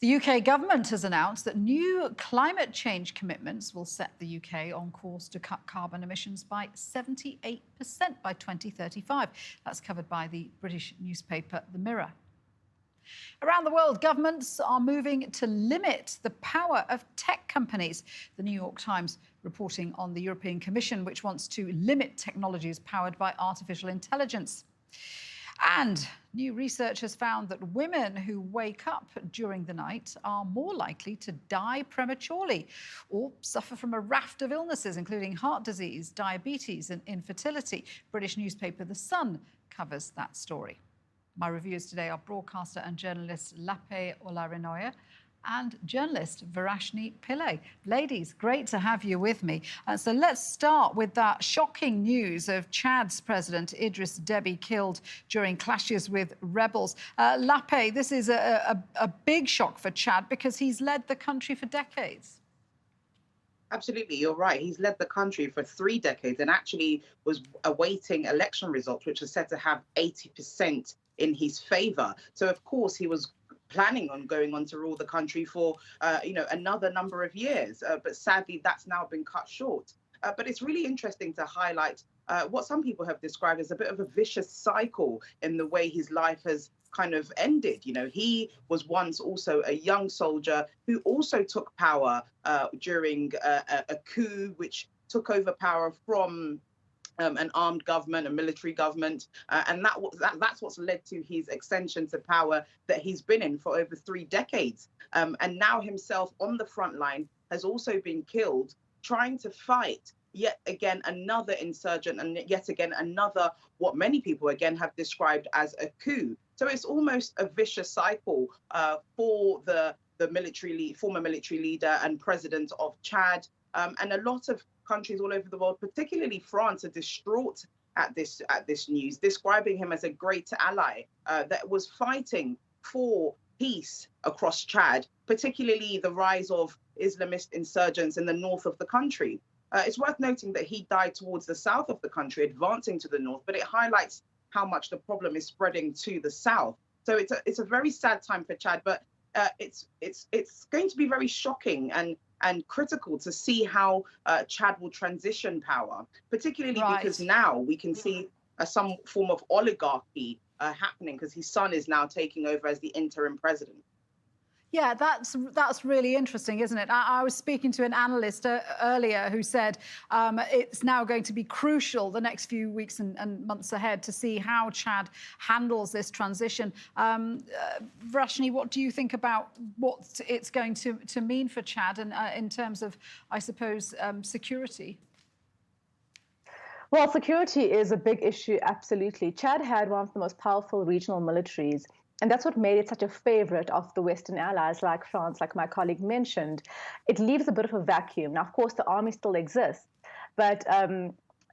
The UK government has announced that new climate change commitments will set the UK on course to cut carbon emissions by 78% by 2035. That's covered by the British newspaper The Mirror. Around the world, governments are moving to limit the power of tech companies. The New York Times reporting on the European Commission, which wants to limit technologies powered by artificial intelligence. And new research has found that women who wake up during the night are more likely to die prematurely or suffer from a raft of illnesses, including heart disease, diabetes and infertility. British newspaper The Sun covers that story. My reviewers today are broadcaster and journalist Lape Olarinoya and journalist Varashni Pillai. Ladies, great to have you with me. So let's start with that shocking news of Chad's president, Idris Deby, killed during clashes with rebels. Lape, this is a big shock for Chad because he's led the country for decades. Absolutely, you're right. He's led the country for 3 decades and actually was awaiting election results, which are said to have 80% in his favor. So, of course, he was planning on going on to rule the country for, another number of years. But sadly, that's now been cut short. But it's really interesting to highlight what some people have described as a bit of a vicious cycle in the way his life has kind of ended. You know, he was once also a young soldier who also took power during a coup, which took over power from an armed government, a military government, and that's what's led to his ascension to power that he's been in for over 3 decades. And now himself on the front line has also been killed trying to fight yet again another insurgent and yet again another, what many people again have described as a coup. So it's almost a vicious cycle for the former military leader and president of Chad, and a lot of countries all over the world, particularly France, are distraught at this news, describing him as a great ally that was fighting for peace across Chad, particularly the rise of Islamist insurgents in the north of the country. It's worth noting that he died towards the south of the country, advancing to the north, but it highlights how much the problem is spreading to the south. So it's a very sad time for Chad, but it's going to be very shocking and critical to see how Chad will transition power, particularly because now we can see some form of oligarchy happening because his son is now taking over as the interim president. Yeah, that's really interesting, isn't it? I was speaking to an analyst earlier who said it's now going to be crucial the next few weeks and months ahead to see how Chad handles this transition. Varashni, what do you think about what it's going to mean for Chad and in terms of, I suppose, security? Well, security is a big issue, absolutely. Chad had one of the most powerful regional militaries. And that's what made it such a favorite of the Western allies like France, like my colleague mentioned. It leaves a bit of a vacuum. Now, of course, the army still exists, but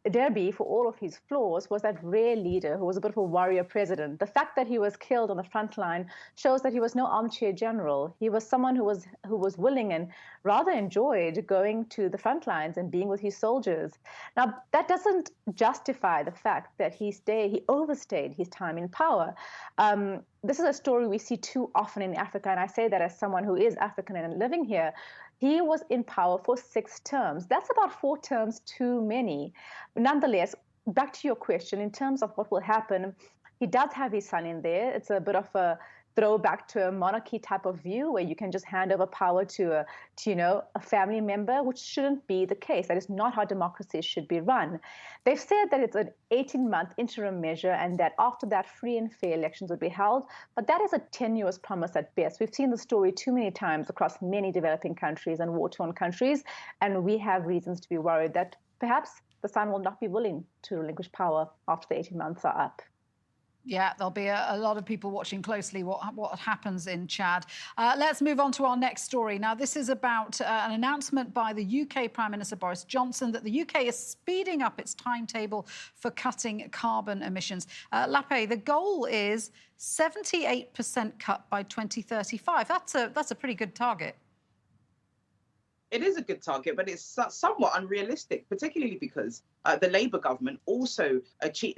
Deby, for all of his flaws, was that rare leader who was a bit of a warrior president. The fact that he was killed on the front line shows that he was no armchair general. He was someone who was willing and rather enjoyed going to the front lines and being with his soldiers. Now, that doesn't justify the fact that he overstayed his time in power. This is a story we see too often in Africa, and I say that as someone who is African and living here. He was in power for 6 terms. That's about 4 terms too many. Nonetheless, back to your question, in terms of what will happen, he does have his son in there. It's a bit of a throwback to a monarchy type of view where you can just hand over power to a family member, which shouldn't be the case. That is not how democracy should be run. They've said that it's an 18-month interim measure and that after that, free and fair elections would be held. But that is a tenuous promise at best. We've seen the story too many times across many developing countries and war-torn countries, and we have reasons to be worried that perhaps the son will not be willing to relinquish power after the 18 months are up. Yeah, there'll be a lot of people watching closely what happens in Chad. Let's move on to our next story. Now, this is about an announcement by the UK Prime Minister Boris Johnson that the UK is speeding up its timetable for cutting carbon emissions. Lape, the goal is 78% cut by 2035. That's a pretty good target. It is a good target, but it's somewhat unrealistic, particularly because the Labour government also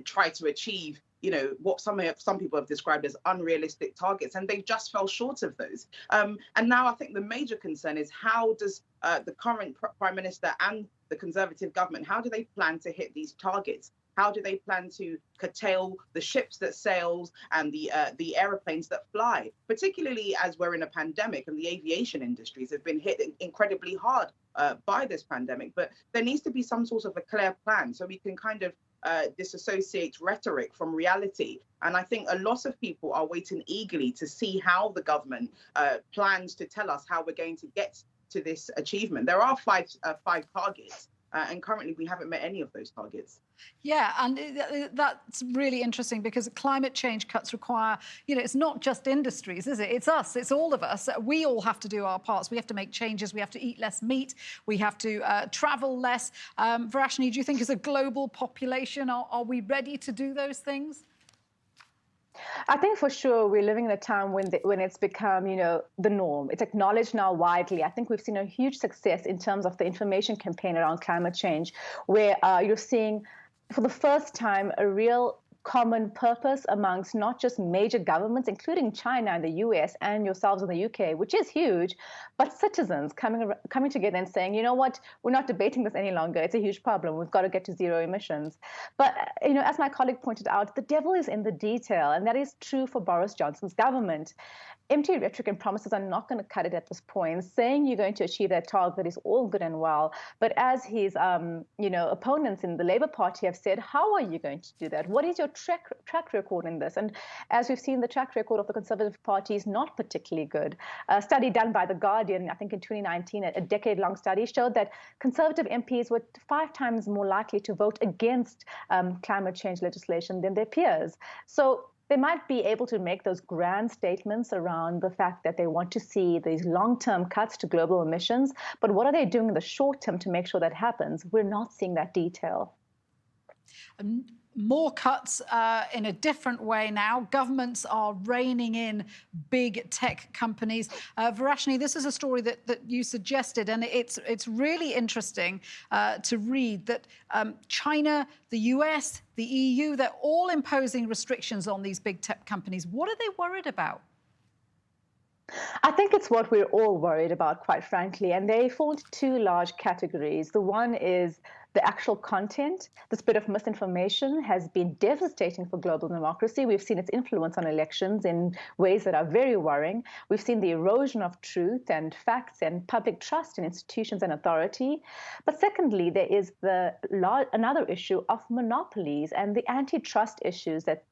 tried to achieve what some people have described as unrealistic targets, and they just fell short of those. And now I think the major concern is how does the current Prime Minister and the Conservative government, how do they plan to hit these targets? How do they plan to curtail the ships that sails and the aeroplanes that fly, particularly as we're in a pandemic and the aviation industries have been hit incredibly hard by this pandemic? But there needs to be some sort of a clear plan so we can kind of disassociate rhetoric from reality. And I think a lot of people are waiting eagerly to see how the government plans to tell us how we're going to get to this achievement. There are five targets, and currently we haven't met any of those targets. Yeah, and that's really interesting because climate change cuts require, it's not just industries, is it? It's us, it's all of us. We all have to do our parts. We have to make changes. We have to eat less meat. We have to travel less. Varashini, do you think as a global population, are we ready to do those things? I think for sure we're living in a time when it's become, the norm. It's acknowledged now widely. I think we've seen a huge success in terms of the information campaign around climate change, where you're seeing for the first time a real common purpose amongst not just major governments, including China and the US and yourselves in the UK, which is huge, but citizens coming together and saying, you know what, we're not debating this any longer. It's a huge problem. We've got to get to zero emissions. But, as my colleague pointed out, the devil is in the detail, and that is true for Boris Johnson's government. Empty rhetoric and promises are not going to cut it at this point. Saying you're going to achieve that target is all good and well, but as his, opponents in the Labour Party have said, how are you going to do that? What is your track record in this? And as we've seen, the track record of the Conservative Party is not particularly good. A study done by The Guardian, I think in 2019, a decade-long study, showed that Conservative MPs were 5 times more likely to vote against climate change legislation than their peers. So they might be able to make those grand statements around the fact that they want to see these long-term cuts to global emissions, but what are they doing in the short term to make sure that happens? We're not seeing that detail. More cuts in a different way now. Governments are reining in big tech companies. Varashini, this is a story that you suggested, and it's really interesting to read that China, the US, the EU, they're all imposing restrictions on these big tech companies. What are they worried about? I think it's what we're all worried about, quite frankly, and they fall into 2 large categories. The one is the actual content. The spread of misinformation has been devastating for global democracy. We've seen its influence on elections in ways that are very worrying. We've seen the erosion of truth and facts and public trust in institutions and authority. But secondly, there is another issue of monopolies and the antitrust issues that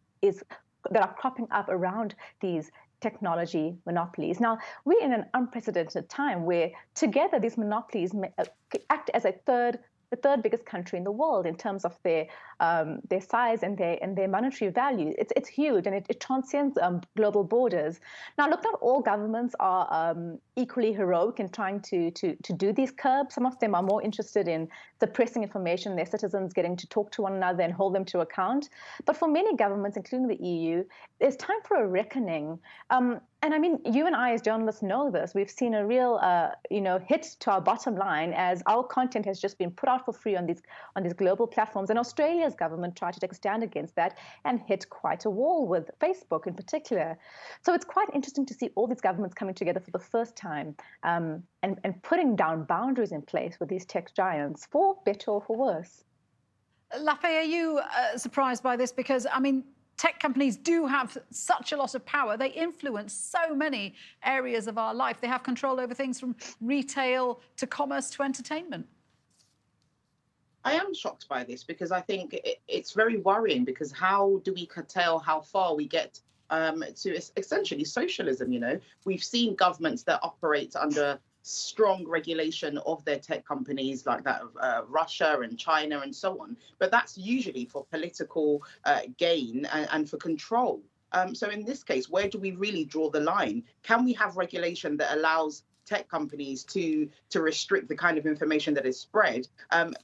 are cropping up around these technology monopolies. Now, we're in an unprecedented time where together these monopolies act as the third biggest country in the world in terms of their size and their monetary value. It's huge, and it transcends global borders. Now, look, not all governments are equally heroic in trying to do these curbs. Some of them are more interested in suppressing information, their citizens getting to talk to one another and hold them to account. But for many governments, including the EU, there's time for a reckoning. And I mean, you and I as journalists know this. We've seen a real, hit to our bottom line as our content has just been put out for free on these global platforms. And Australia's government tried to take a stand against that and hit quite a wall with Facebook in particular. So it's quite interesting to see all these governments coming together for the first time and putting down boundaries in place with these tech giants, for better or for worse. Lape, are you surprised by this? Because, I mean, tech companies do have such a lot of power. They influence so many areas of our life. They have control over things from retail to commerce to entertainment. I am shocked by this because I think it's very worrying, because how do we curtail how far we get to essentially socialism? We've seen governments that operate under strong regulation of their tech companies, like that of Russia and China and so on. But that's usually for political gain and for control. So in this case, where do we really draw the line? Can we have regulation that allows tech companies to restrict the kind of information that is spread?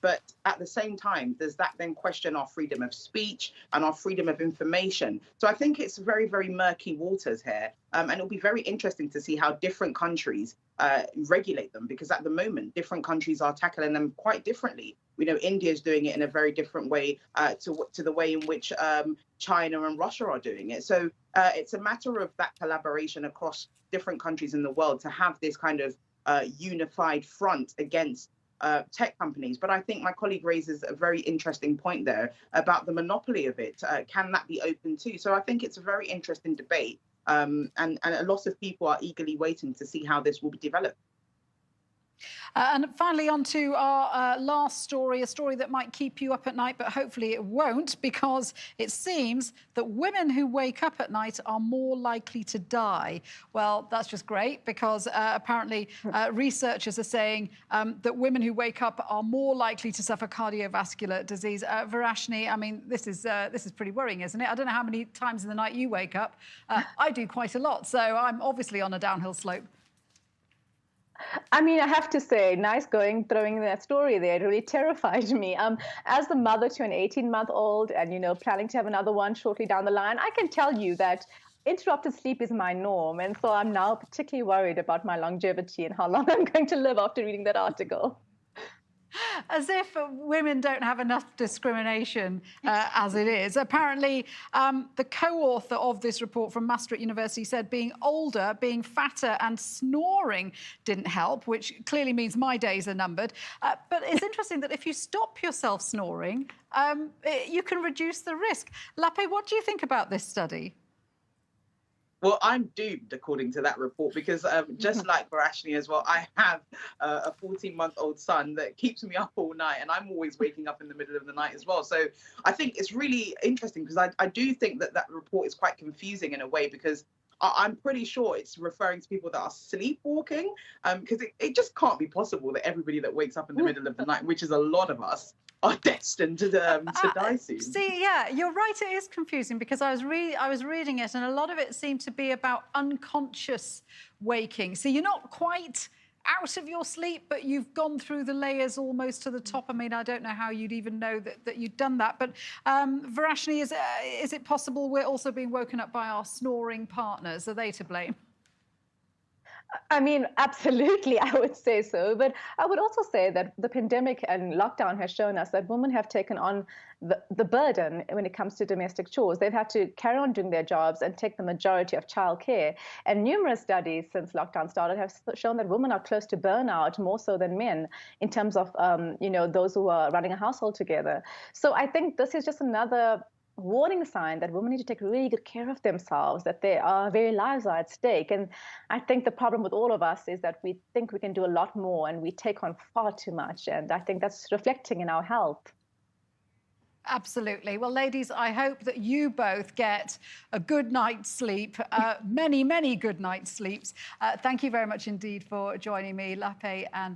But at the same time, does that then question our freedom of speech and our freedom of information? So I think it's very, very murky waters here. And it'll be very interesting to see how different countries regulate them, because at the moment, different countries are tackling them quite differently. We know India is doing it in a very different way to the way in which China and Russia are doing it. So it's a matter of that collaboration across different countries in the world to have this kind of unified front against tech companies. But I think my colleague raises a very interesting point there about the monopoly of it. Can that be open too? So I think it's a very interesting debate. And a lot of people are eagerly waiting to see how this will be developed. And finally, on to our last story, a story that might keep you up at night, but hopefully it won't, because it seems that women who wake up at night are more likely to die. Well, that's just great, because apparently researchers are saying that women who wake up are more likely to suffer cardiovascular disease. Varashni, I mean, this is pretty worrying, isn't it? I don't know how many times in the night you wake up. I do quite a lot, so I'm obviously on a downhill slope. I mean, I have to say, nice going, throwing in that story there. It really terrified me. As the mother to an 18-month-old and, planning to have another one shortly down the line, I can tell you that interrupted sleep is my norm. And so I'm now particularly worried about my longevity and how long I'm going to live after reading that article. As if women don't have enough discrimination as it is. Apparently, the co-author of this report from Maastricht University said being older, being fatter and snoring didn't help, which clearly means my days are numbered. But it's interesting that if you stop yourself snoring, you can reduce the risk. Lape, what do you think about this study? Well, I'm doomed, according to that report, because just like Varashni as well, I have a 14-month-old son that keeps me up all night, and I'm always waking up in the middle of the night as well. So I think it's really interesting, because I do think that report is quite confusing in a way, because I'm pretty sure it's referring to people that are sleepwalking, because it just can't be possible that everybody that wakes up in the middle of the night, which is a lot of us, are destined to die soon. See, yeah, you're right. It is confusing, because I was reading it, and a lot of it seemed to be about unconscious waking. So you're not quite out of your sleep, but you've gone through the layers almost to the top. I mean, I don't know how you'd even know that you'd done that. But Varashni, is it possible we're also being woken up by our snoring partners? Are they to blame? I mean, absolutely, I would say so. But I would also say that the pandemic and lockdown has shown us that women have taken on the burden when it comes to domestic chores. They've had to carry on doing their jobs and take the majority of childcare. And numerous studies since lockdown started have shown that women are close to burnout more so than men in terms of, those who are running a household together. So I think this is just another warning sign that women need to take really good care of themselves, that their very lives are at stake. And I think the problem with all of us is that we think we can do a lot more and we take on far too much. And I think that's reflecting in our health. Absolutely. Well, ladies, I hope that you both get a good night's sleep, many, many good night's sleeps. Thank you very much indeed for joining me, Lape and